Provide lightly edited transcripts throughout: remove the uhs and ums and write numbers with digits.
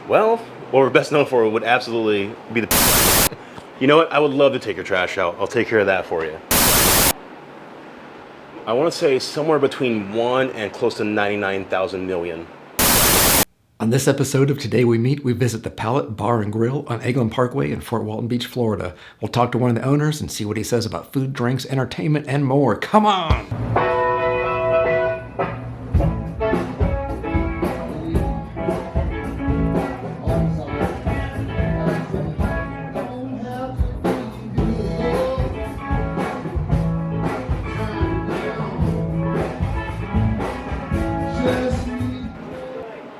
Well, what we're best known for would absolutely be the... You know what? I would love to take your trash out. I'll take care of that for you. I want to say somewhere between 1 and close to 99,000 million. On this episode of Today We Meet, we visit the Pallet Bar and Grill on Eglin Parkway in Fort Walton Beach, Florida. We'll talk to one of the owners and see what he says about food, drinks, entertainment, and more. Come on!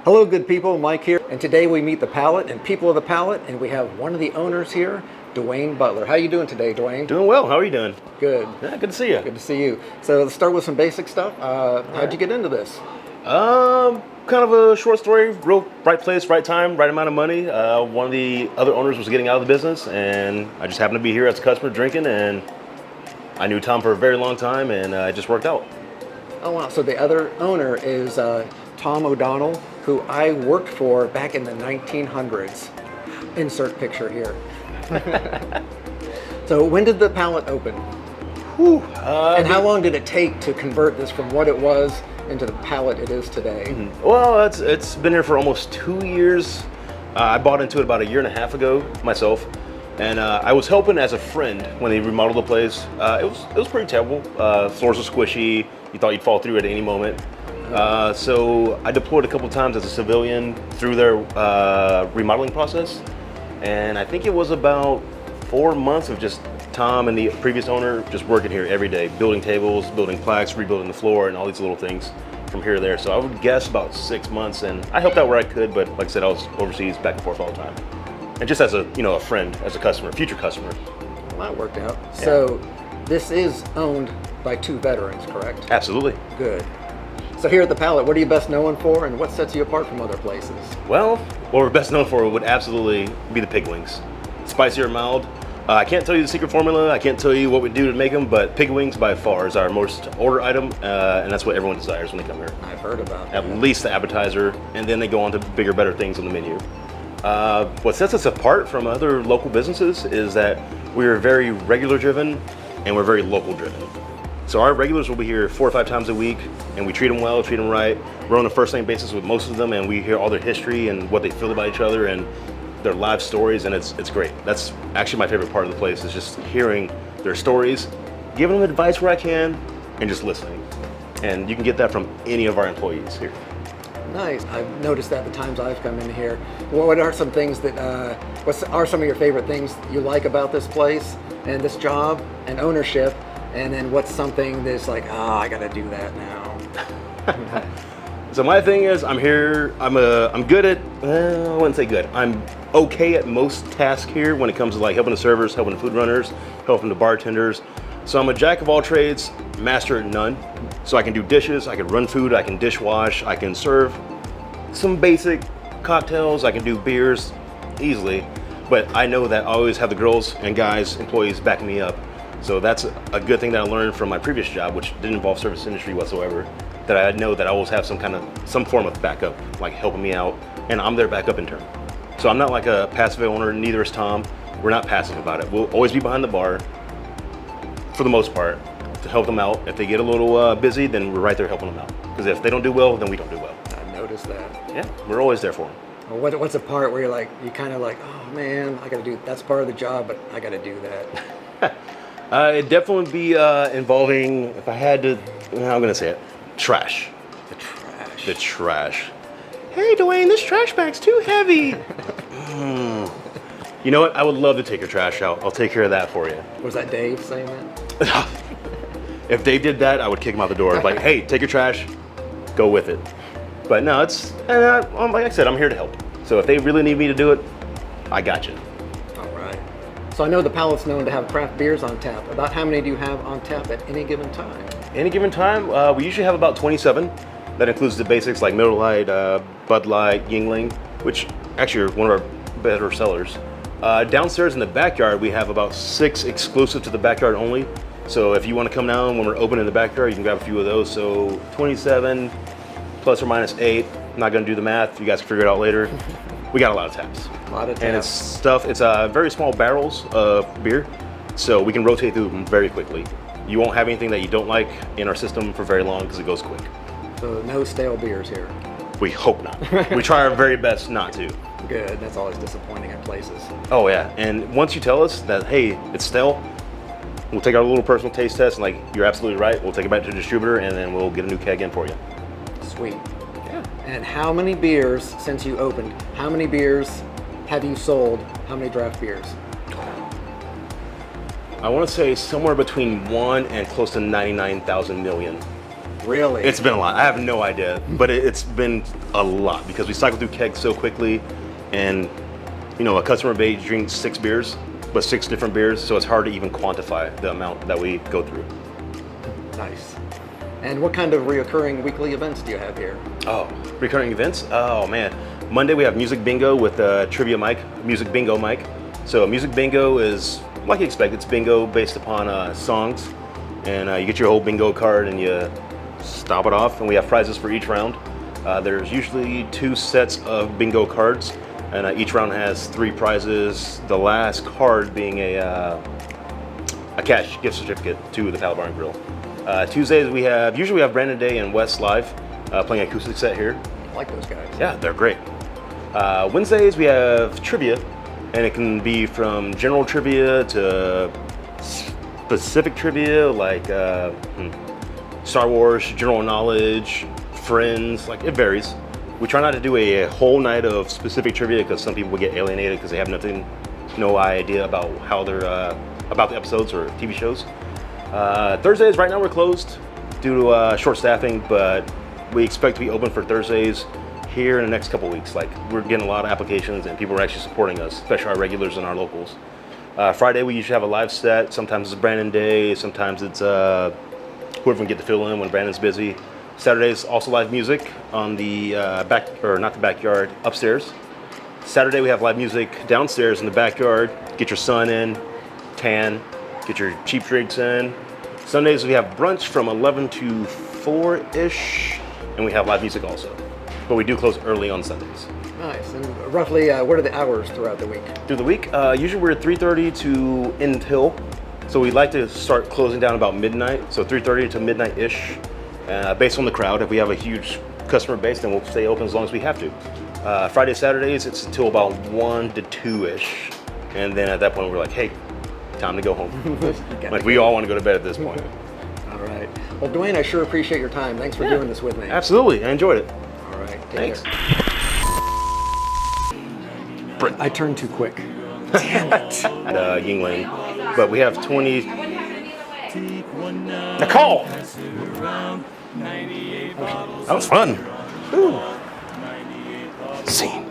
Hello, good people. Mike here, and today we meet the Pallet and people of the Pallet, and we have one of the owners here, Dwayne Butler. How are you doing today, Dwayne? Doing well. How are you doing? Good. Yeah, good to see you. Good to see you. So let's start with some basic stuff. How'd you get into this? Kind of a short story. Real right place, right time, right amount of money. One of the other owners was getting out of the business, and I just happened to be here as a customer drinking, and I knew Tom for a very long time, and it just worked out. Oh, wow. So the other owner is Tom O'Donnell, who I worked for back in the 1900s. Insert picture here. So when did the Pallet open? And how long did it take to convert this from what it was into the Pallet it is today? Well, it's been here for almost 2 years. I bought into it about a year and a half ago myself, and I was helping as a friend when they remodeled the place. It was pretty terrible. Floors were squishy. You thought you'd fall through at any moment. So I deployed a couple times as a civilian through their remodeling process, and I think it was about 4 months of just Tom and the previous owner just working here every day, building tables, building plaques, rebuilding the floor, and all these little things from here to there. So I would guess about 6 months, and I helped out where I could, but like I said, I was overseas back and forth all the time. And just as a friend, as a customer, future customer. Well, that worked out. Yeah. So this is owned by two veterans, correct? Absolutely. Good. So here at the Pallet, what are you best known for, and what sets you apart from other places? Well, what we're best known for would absolutely be the pig wings. Spicy or mild. I can't tell you the secret formula, I can't tell you what we do to make them, but pig wings by far is our most ordered item, and that's what everyone desires when they come here. I've heard about that. At least the appetizer, and then they go on to bigger, better things on the menu. What sets us apart from other local businesses is that we're very regular driven, and we're very local driven. So our regulars will be here 4 or 5 times a week, and we treat them well, treat them right. We're on a first name basis with most of them, and we hear all their history and what they feel about each other and their life stories, and it's great. That's actually my favorite part of the place, is just hearing their stories, giving them advice where I can, and just listening. And you can get that from any of our employees here. Nice. I've noticed that the times I've come in here. What are some things that, what are some of your favorite things you like about this place and this job and ownership? And then what's something that's like, I gotta do that now? So my thing is, I'm here, I'm good at, I wouldn't say good. I'm okay at most tasks here when it comes to like helping the servers, helping the food runners, helping the bartenders. So I'm a jack of all trades, master at none. So I can do dishes, I can run food, I can dishwash, I can serve some basic cocktails, I can do beers easily. But I know that I always have the girls and guys, employees backing me up. So that's a good thing that I learned from my previous job, which didn't involve service industry whatsoever, that I know that I always have some form of backup, like helping me out, and I'm their backup in turn. So I'm not like a passive owner, neither is Tom. We're not passive about it. We'll always be behind the bar, for the most part, to help them out. If they get a little busy, then we're right there helping them out. Because if they don't do well, then we don't do well. I noticed that. Yeah, we're always there for them. Well, what's a part where you kind of like, oh man, I gotta do, that's part of the job, but I gotta do that? It'd definitely be involving, if I had to, I'm gonna say it, trash. The trash. The trash. Hey Dwayne, this trash bag's too heavy. You know what? I would love to take your trash out. I'll take care of that for you. Was that Dave saying that? If Dave did that, I would kick him out the door. Like, hey, take your trash, go with it. But no, it's, like I said, I'm here to help. So if they really need me to do it, I got you. All right. So I know the Pallet's known to have craft beers on tap. About how many do you have on tap at any given time? Any given time, we usually have about 27. That includes the basics like Miller Lite, Bud Light, Eglin, which actually are one of our better sellers. Downstairs in the backyard, we have about 6 exclusive to the backyard only. So if you want to come down when we're open in the backyard, you can grab a few of those. So 27 plus or minus 8. I'm not going to do the math. You guys can figure it out later. we got a lot of taps. A lot of And it's taps. stuff, it's very small barrels of beer, so we can rotate through them very quickly. You won't have anything that you don't like in our system for very long because it goes quick. So no stale beers here. We hope not. We try our very best not to. Good. That's always disappointing at places. Oh yeah, and once you tell us that, hey, it's stale, we'll take our little personal taste test, and like, you're absolutely right, we'll take it back to the distributor, and then we'll get a new keg in for you. Sweet. Yeah. And how many beers, since you opened, how many beers have you sold? How many draft beers? I want to say somewhere between 1 and close to 99,000 million. Really? It's been a lot. I have no idea, but it's been a lot because we cycle through kegs so quickly, and you know, a customer base drinks 6 beers, but 6 different beers, so it's hard to even quantify the amount that we go through. Nice. And what kind of reoccurring weekly events do you have here? Oh, recurring events? Oh man. Monday we have music bingo with trivia mic, music bingo mic. So music bingo is like you expect. It's bingo based upon songs, and you get your whole bingo card and you stop it off, and we have prizes for each round. There's usually 2 sets of bingo cards, and each round has 3 prizes. The last card being a cash gift certificate to the Pallet Bar and Grill. Tuesdays usually we have Brandon Day and Wes live playing acoustic set here. I like those guys. Yeah, they're great. Wednesdays we have trivia, and it can be from general trivia to specific trivia like Star Wars, general knowledge, Friends, like it varies. We try not to do a whole night of specific trivia because some people get alienated because they have no idea about how they're about the episodes or TV shows. Thursdays, right now we're closed due to short staffing, but we expect to be open for Thursdays here in the next couple weeks. Like, we're getting a lot of applications and people are actually supporting us, especially our regulars and our locals. Friday we usually have a live set. Sometimes it's Brandon Day, sometimes it's whoever can get to fill in when Brandon's busy. Saturdays also live music on the not the backyard, upstairs. Saturday we have live music downstairs in the backyard. Get your sun in, tan, get your cheap drinks in. Sundays we have brunch from 11 to 4-ish, and we have live music also. But we do close early on Sundays. Nice. And roughly, what are the hours throughout the week? Through the week, usually we're 3:30 to until. So we like to start closing down about midnight, so 3:30 to midnight-ish. Based on the crowd, if we have a huge customer base, then we'll stay open as long as we have to. Friday, Saturdays, it's until about 1 to 2-ish. And then at that point, we're like, hey, time to go home. Like, we all want to go to bed at this point. All right. Well, Dwayne, I sure appreciate your time. Thanks for doing this with me. Absolutely, I enjoyed it. All right. Thanks. I turned too quick. Damn it. Eglin, but we have 20. Nicole! That was fun. Ooh. Scene.